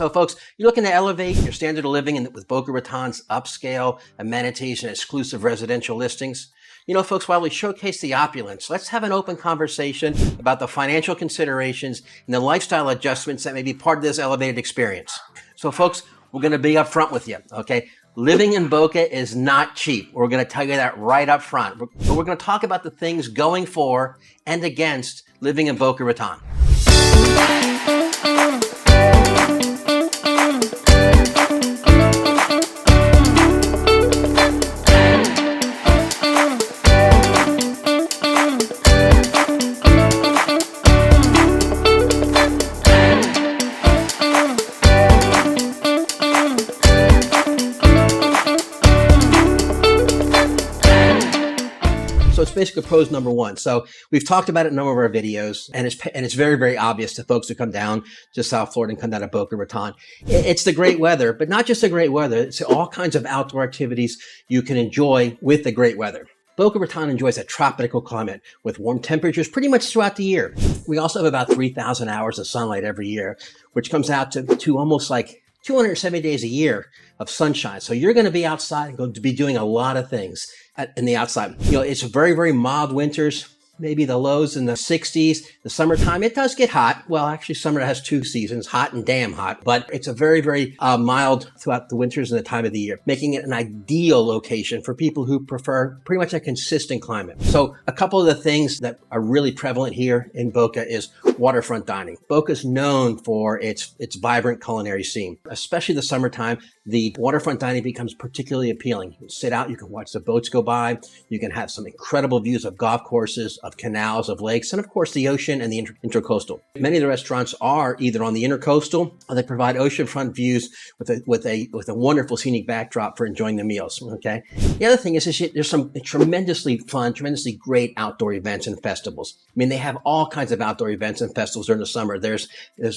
So folks, you're looking to elevate your standard of living with Boca Raton's upscale amenities and exclusive residential listings. You know, folks, while we showcase the opulence, let's have an open conversation about the financial considerations and the lifestyle adjustments that may be part of this elevated experience. So folks, we're going to be upfront with you, okay? Living in Boca is not cheap. We're going to tell you that right up front. But we're going to talk about the things going for and against living in Boca Raton. So it's basically pros number one. So we've talked about it in a number of our videos, and it's very, very obvious to folks who come down to South Florida and come down to Boca Raton. It's the great weather, but not just the great weather. It's all kinds of outdoor activities you can enjoy with the great weather. Boca Raton enjoys a tropical climate with warm temperatures pretty much throughout the year. We also have about 3,000 hours of sunlight every year, which comes out to almost like 270 days a year of sunshine. So you're going to be outside and going to be doing a lot of things in the outside. You know, it's very, very mild winters, maybe the lows in the 60s. The summertime, it does get hot. Well, actually, summer has two seasons, hot and damn hot, but it's a very, very mild throughout the winters and the time of the year, making it an ideal location for people who prefer pretty much a consistent climate. So a couple of the things that are really prevalent here in Boca is waterfront dining. Boca is known for its vibrant culinary scene, especially the summertime. The waterfront dining becomes particularly appealing. You can sit out, you can watch the boats go by, you can have some incredible views of golf courses, of canals, of lakes, and of course the ocean and the intercoastal. Many of the restaurants are either on the intercoastal or they provide oceanfront views with a wonderful scenic backdrop for enjoying the meals. Okay. The other thing is there's some tremendously fun, tremendously great outdoor events and festivals. I mean, they have all kinds of outdoor events and festivals during the summer. There's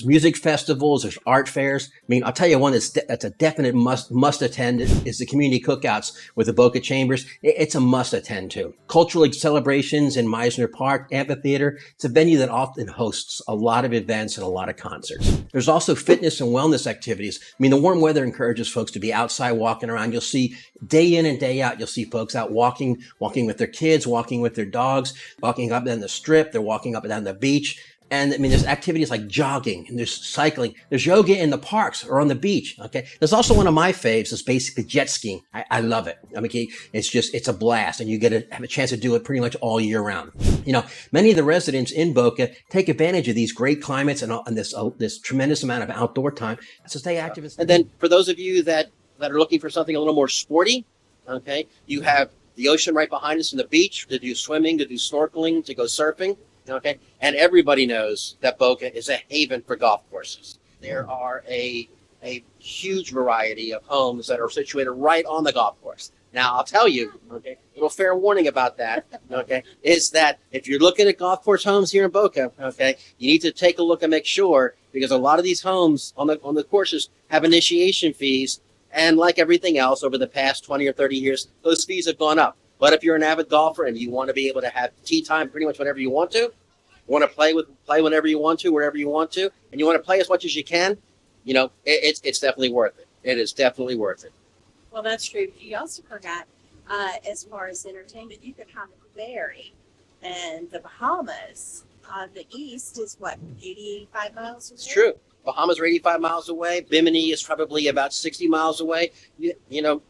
music festivals, there's art fairs. I mean, I'll tell you one that's a definite must attend is the community cookouts with the Boca Chambers. It's a must attend to. Cultural celebrations in Meisner Park Amphitheater. It's a venue that often hosts a lot of events and a lot of concerts. There's also fitness and wellness activities. I mean, the warm weather encourages folks to be outside walking around. You'll see day in and day out, you'll see folks out walking with their kids, walking with their dogs, walking up and down the strip. They're walking up and down the beach. And I mean, there's activities like jogging and there's cycling. There's yoga in the parks or on the beach. Okay. There's also one of my faves is basically jet skiing. I love it. I mean, it's a blast and you get to have a chance to do it pretty much all year round. You know, many of the residents in Boca take advantage of these great climates and this tremendous amount of outdoor time to stay active. And then for those of you that are looking for something a little more sporty, okay, you have the ocean right behind us and the beach to do swimming, to do snorkeling, to go surfing. Okay, and everybody knows that Boca is a haven for golf courses. There are a huge variety of homes that are situated right on the golf course. Now, I'll tell you, okay, a little fair warning about that, okay, is that if you're looking at golf course homes here in Boca, okay, you need to take a look and make sure, because a lot of these homes on the courses have initiation fees, and like everything else over the past 20 or 30 years, those fees have gone up. But if you're an avid golfer and you want to be able to have tee time pretty much whenever you want to, play whenever you want to, wherever you want to, and you want to play as much as you can, you know, it's definitely worth it. It is definitely worth it. Well, that's true. You also forgot, as far as entertainment, you can have a ferry, and the Bahamas, the east is what, 85 miles away? It's true. Bahamas are 85 miles away. Bimini is probably about 60 miles away. You know.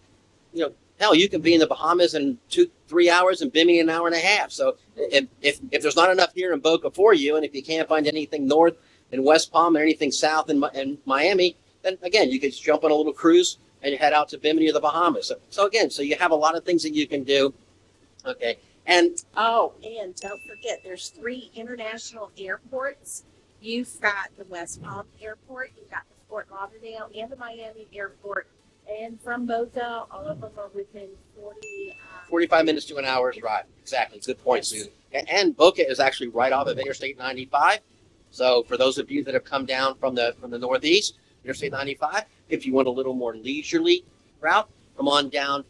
Hell, you can be in the Bahamas in 2-3 hours and Bimini an hour and a half. So if there's not enough here in Boca for you, and if you can't find anything north in West Palm or anything south in Miami, then again, you could just jump on a little cruise and head out to Bimini or the Bahamas. So you have a lot of things that you can do. Okay. And and don't forget, there's 3 international airports. You've got the West Palm Airport, you've got the Fort Lauderdale, and the Miami Airport. And from Boca, all of them are within 45 minutes to an hour's drive. Exactly. Good point, Susan. And Boca is actually right off of Interstate 95. So for those of you that have come down from the Northeast, Interstate 95, if you want a little more leisurely route, come on down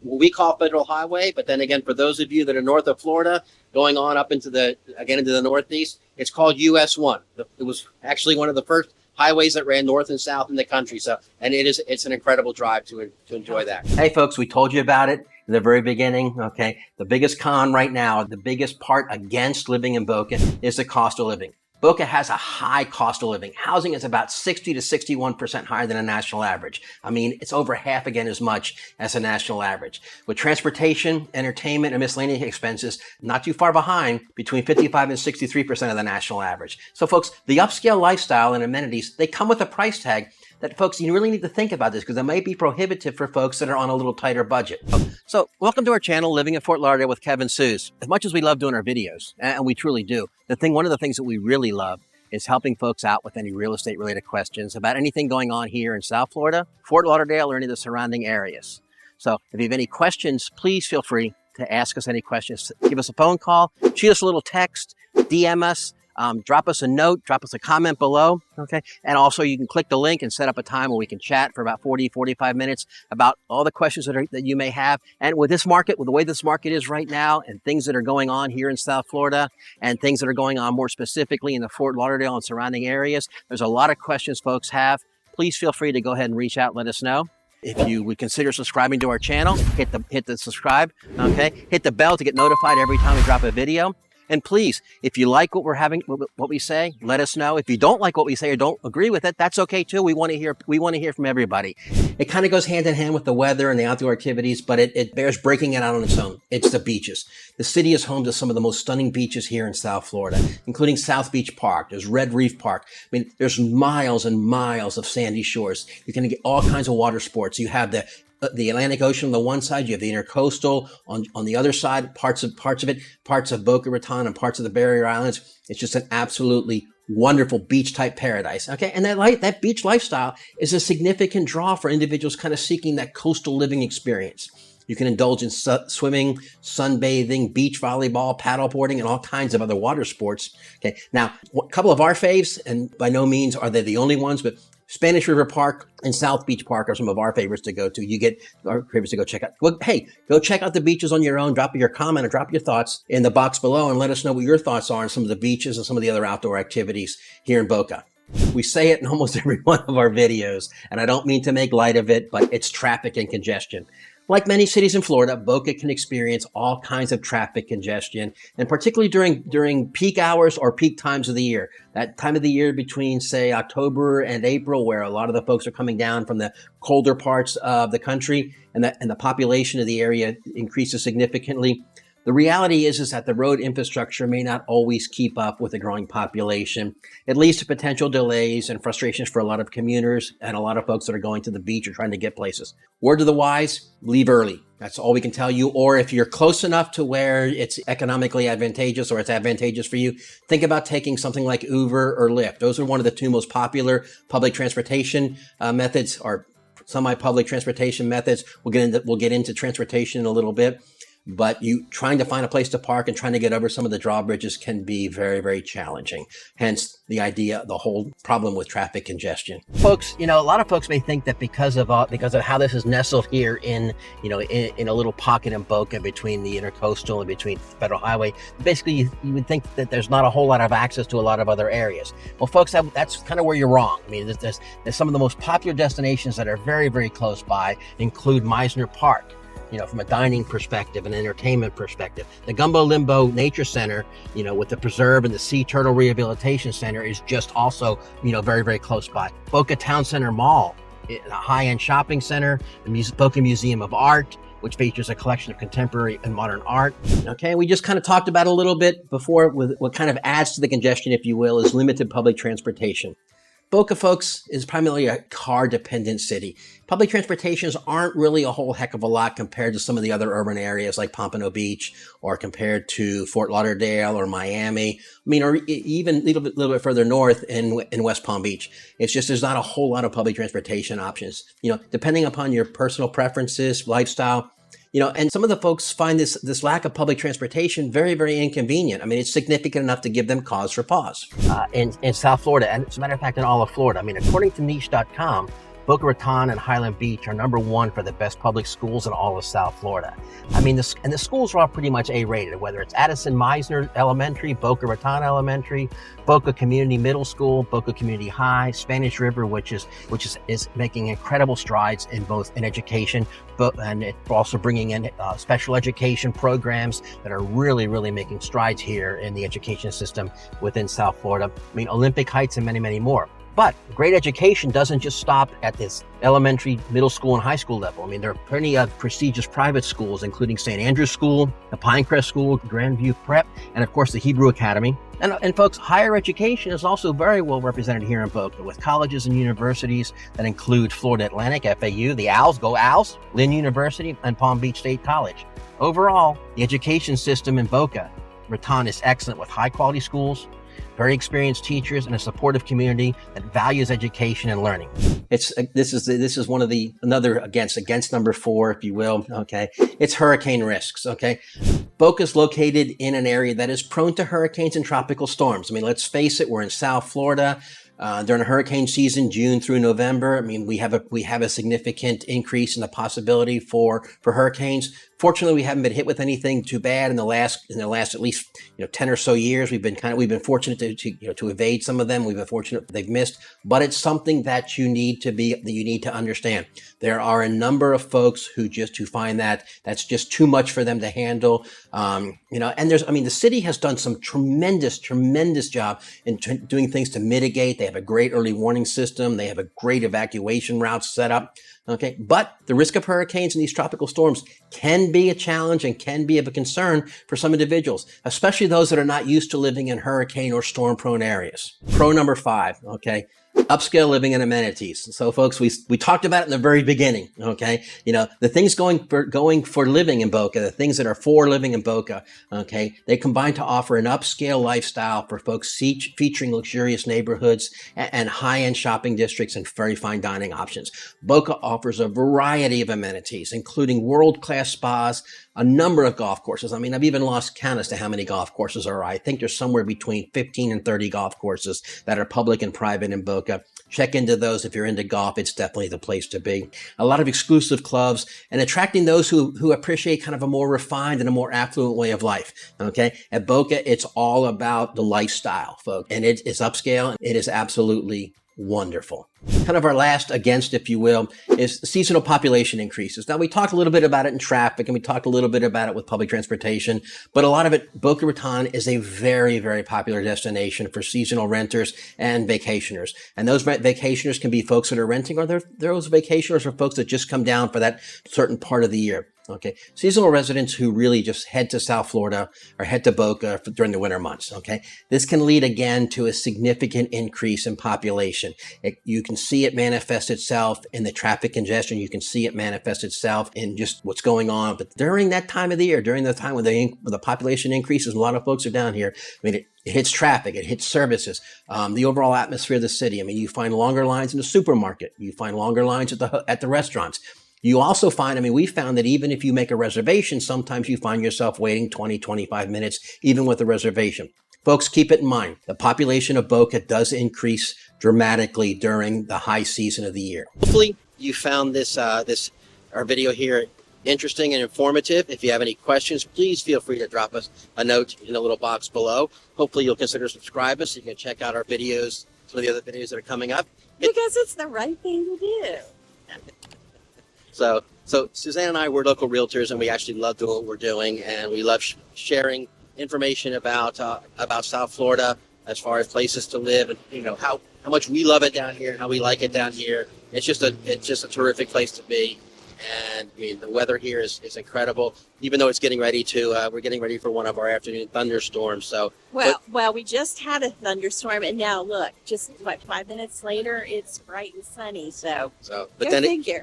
what we call Federal Highway. But then again, for those of you that are north of Florida, going on up into the Northeast, it's called US 1. It was actually one of the first highways that ran north and south in the country. So, and it's an incredible drive to enjoy that. Hey folks, we told you about it in the very beginning. Okay. The biggest con right now, the biggest part against living in Boca is the cost of living. Boca has a high cost of living. Housing is about 60 to 61% higher than a national average. I mean, it's over half again as much as a national average. With transportation, entertainment, and miscellaneous expenses not too far behind, between 55 and 63% of the national average. So folks, the upscale lifestyle and amenities, they come with a price tag that folks, you really need to think about this because it might be prohibitive for folks that are on a little tighter budget. So welcome to our channel, Living in Fort Lauderdale with Kevin Sues. As much as we love doing our videos, and we truly do, one of the things that we really love is helping folks out with any real estate related questions about anything going on here in South Florida, Fort Lauderdale, or any of the surrounding areas. So if you have any questions, please feel free to ask us any questions. Give us a phone call, shoot us a little text, DM us, drop us a note, drop us a comment below, okay? And also you can click the link and set up a time where we can chat for about 40, 45 minutes about all the questions that you may have. And with this market, with the way this market is right now and things that are going on here in South Florida and things that are going on more specifically in the Fort Lauderdale and surrounding areas, there's a lot of questions folks have. Please feel free to go ahead and reach out and let us know. If you would consider subscribing to our channel, hit the subscribe, okay? Hit the bell to get notified every time we drop a video. And please, if you like what we say, let us know. If you don't like what we say or don't agree with it, that's okay too. We want to hear from everybody. It kind of goes hand in hand with the weather and the outdoor activities, but it bears breaking it out on its own. It's the beaches. The city is home to some of the most stunning beaches here in South Florida, including South Beach Park. There's Red Reef Park. I mean, there's miles and miles of sandy shores. You can get all kinds of water sports. You have the Atlantic Ocean on the one side, you have the Intercoastal on the other side, parts of Boca Raton and parts of the Barrier Islands. It's just an absolutely wonderful beach type paradise. Okay. And that beach lifestyle is a significant draw for individuals kind of seeking that coastal living experience. You can indulge in swimming, sunbathing, beach volleyball, paddleboarding, and all kinds of other water sports. Okay. Now, a couple of our faves, and by no means are they the only ones, but Spanish River Park and South Beach Park are some of our favorites to go to. You get our favorites to go check out. Well, hey, go check out the beaches on your own. Drop your comment or drop your thoughts in the box below and let us know what your thoughts are on some of the beaches and some of the other outdoor activities here in Boca. We say it in almost every one of our videos, and I don't mean to make light of it, but it's traffic and congestion. Like many cities in Florida, Boca can experience all kinds of traffic congestion, and particularly during peak hours or peak times of the year. That time of the year between, say, October and April, where a lot of the folks are coming down from the colder parts of the country, and the population of the area increases significantly. The reality is that the road infrastructure may not always keep up with the growing population. It leads to potential delays and frustrations for a lot of commuters and a lot of folks that are going to the beach or trying to get places. Word to the wise, leave early. That's all we can tell you. Or if you're close enough to where it's economically advantageous or it's advantageous for you, think about taking something like Uber or Lyft. Those are one of the two most popular public transportation methods, or semi-public transportation methods. We'll get into transportation in a little bit. But you trying to find a place to park and trying to get over some of the drawbridges can be very, very challenging. Hence the whole problem with traffic congestion. Folks, a lot of folks may think that because of how this is nestled here in a little pocket in Boca between the Intercoastal and between Federal Highway, basically you would think that there's not a whole lot of access to a lot of other areas. Well, folks, that's kind of where you're wrong. I mean, there's some of the most popular destinations that are very, very close by include Meisner Park. From a dining perspective and entertainment perspective. The Gumbo Limbo Nature Center, with the preserve and the Sea Turtle Rehabilitation Center is just also, very, very close by. Boca Town Center Mall, a high-end shopping center, the Boca Museum of Art, which features a collection of contemporary and modern art. Okay, we just kind of talked about a little bit before with what kind of adds to the congestion, if you will, is limited public transportation. Boca, folks, is primarily a car-dependent city. Public transportations aren't really a whole heck of a lot compared to some of the other urban areas like Pompano Beach or compared to Fort Lauderdale or Miami. Or even a little bit further north in West Palm Beach. It's just there's not a whole lot of public transportation options. Depending upon your personal preferences, lifestyle, and some of the folks find this lack of public transportation very, very inconvenient. I mean, it's significant enough to give them cause for pause. In South Florida, and as a matter of fact, in all of Florida. According to niche.com, Boca Raton and Highland Beach are #1 for the best public schools in all of South Florida. I mean, and the schools are all pretty much A-rated, whether it's Addison Meisner Elementary, Boca Raton Elementary, Boca Community Middle School, Boca Community High, Spanish River, which is making incredible strides in both in education, and it's also bringing in special education programs that are really making strides here in the education system within South Florida. I mean, Olympic Heights and many, many more. But great education doesn't just stop at this elementary, middle school, and high school level. I mean, there are plenty of prestigious private schools, including St. Andrew's School, the Pinecrest School, Grandview Prep, and of course the Hebrew Academy. And folks, higher education is also very well represented here in Boca, with colleges and universities that include Florida Atlantic, FAU, the Owls, go Owls, Lynn University, and Palm Beach State College. Overall, the education system in Boca Raton is excellent, with high quality schools, very experienced teachers, and a supportive community that values education and learning. This is one of another against number 4, if you will. Okay, it's hurricane risks. Okay, Boca is located in an area that is prone to hurricanes and tropical storms. I mean, let's face it, we're in South Florida. During hurricane season, June through November, I mean, we have a significant increase in the possibility for hurricanes. Fortunately, we haven't been hit with anything too bad in the last at least 10 or so years. We've been fortunate to evade some of them. We've been fortunate they've missed, but it's something that you need to understand. There are a number of folks who find that's just too much for them to handle. And the city has done some tremendous job in doing things to mitigate. They have a great early warning system. They have a great evacuation route set up. Okay, but the risk of hurricanes and these tropical storms can be a challenge and can be of a concern for some individuals, especially those that are not used to living in hurricane or storm-prone areas. Pro number 5, okay, upscale living and amenities. So, folks, we talked about it in the very beginning. Okay, the things going for living in Boca, the things that are for living in Boca. Okay, they combine to offer an upscale lifestyle for folks featuring luxurious neighborhoods and high-end shopping districts and very fine dining options. Boca offers a variety of amenities, including world-class spas, a number of golf courses. I mean, I've even lost count as to how many golf courses are. I think there's somewhere between 15 and 30 golf courses that are public and private in Boca. Check into those. If you're into golf, it's definitely the place to be. A lot of exclusive clubs and attracting those who appreciate kind of a more refined and a more affluent way of life. Okay. At Boca, it's all about the lifestyle, folks. And it is upscale. It is absolutely wonderful. Kind of our last against, if you will, is seasonal population increases. Now, we talked a little bit about it in traffic, and we talked a little bit about it with public transportation, but a lot of it, Boca Raton is a very, very popular destination for seasonal renters and vacationers. And those vacationers can be folks that are renting, or those vacationers are folks that just come down for that certain part of the year. Okay, seasonal residents who really just head to South Florida or head to Boca during the winter months. Okay, this can lead again to a significant increase in population. You can see it manifest itself in the traffic congestion. You can see it manifest itself in just what's going on. But during that time of the year, during the time when the population increases, a lot of folks are down here. I mean, it hits traffic, it hits services, the overall atmosphere of the city. I mean, you find longer lines in the supermarket. You find longer lines at the restaurants. You also find, we found that even if you make a reservation, sometimes you find yourself waiting 20, 25 minutes, even with a reservation. Folks, keep it in mind. The population of Boca does increase dramatically during the high season of the year. Hopefully you found our video here interesting and informative. If you have any questions, please feel free to drop us a note in the little box below. Hopefully you'll consider subscribing so you can check out our videos, some of the other videos that are coming up. Because it's the right thing to do. So Suzanne and I, we're local realtors, and we actually love doing what we're doing, and we love sharing information about South Florida as far as places to live, and how much we love it down here, how we like it down here. It's just a terrific place to be. And the weather here is incredible. Even though it's getting ready we're getting ready for one of our afternoon thunderstorms. So well, we just had a thunderstorm, and now look, just 5 minutes later, it's bright and sunny.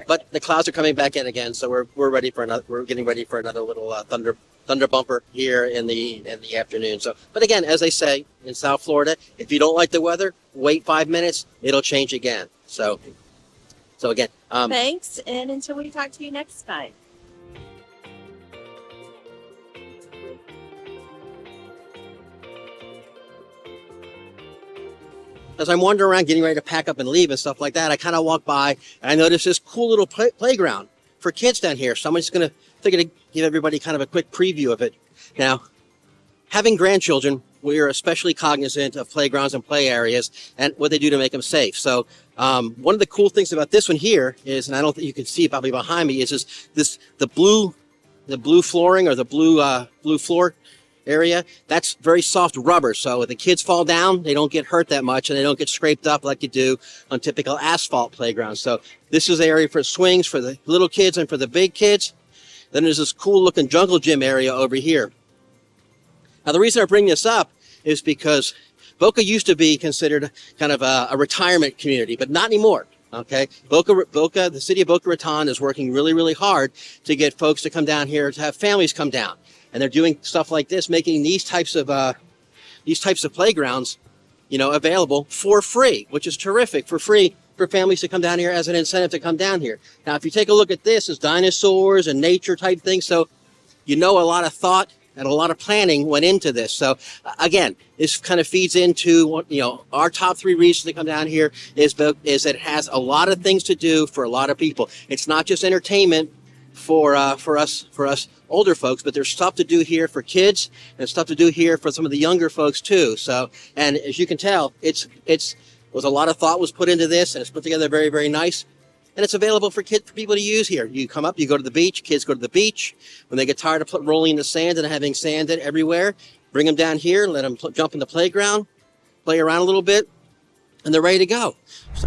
But the clouds are coming back in again. So we're ready for another. We're getting ready for another little thunder bumper here in the afternoon. So, but again, as they say in South Florida, if you don't like the weather, wait 5 minutes. It'll change again. So again, thanks, and until we talk to you next time. as I'm wandering around getting ready to pack up and leave and stuff like that, I kind of walk by and I notice this cool little playground for kids down here. So I'm just going to figure to give everybody kind of a quick preview of it. Now, having grandchildren, we are especially cognizant of playgrounds and play areas and what they do to make them safe. So one of the cool things about this one here is, and I don't think you can see it probably behind me, is the blue flooring, or the blue floor area. That's very soft rubber, so if the kids fall down, they don't get hurt that much, and they don't get scraped up like you do on typical asphalt playgrounds. So this is the area for swings for the little kids and for the big kids. Then there's this cool looking jungle gym area over here. Now the reason I bring this up is because Boca used to be considered kind of a retirement community, but not anymore. Okay, Boca, the city of Boca Raton is working really, really hard to get folks to come down here, to have families come down, and they're doing stuff like this, making these types of playgrounds, you know, available for free, which is terrific, for free for families to come down here as an incentive to come down here. Now, if you take a look at this, it's dinosaurs and nature type things, so you know a lot of thought and a lot of planning went into this. So again, this kind of feeds into what, you know, our top 3 reasons to come down here is that it has a lot of things to do for a lot of people. It's not just entertainment for us older folks, but there's stuff to do here for kids and stuff to do here for some of the younger folks too. So, and as you can tell, was a lot of thought was put into this, and it's put together very, very nice. And it's available for people to use here. You come up, you go to the beach, kids go to the beach. When they get tired of rolling in the sand and having sand everywhere, bring them down here, let them jump in the playground, play around a little bit, and they're ready to go. So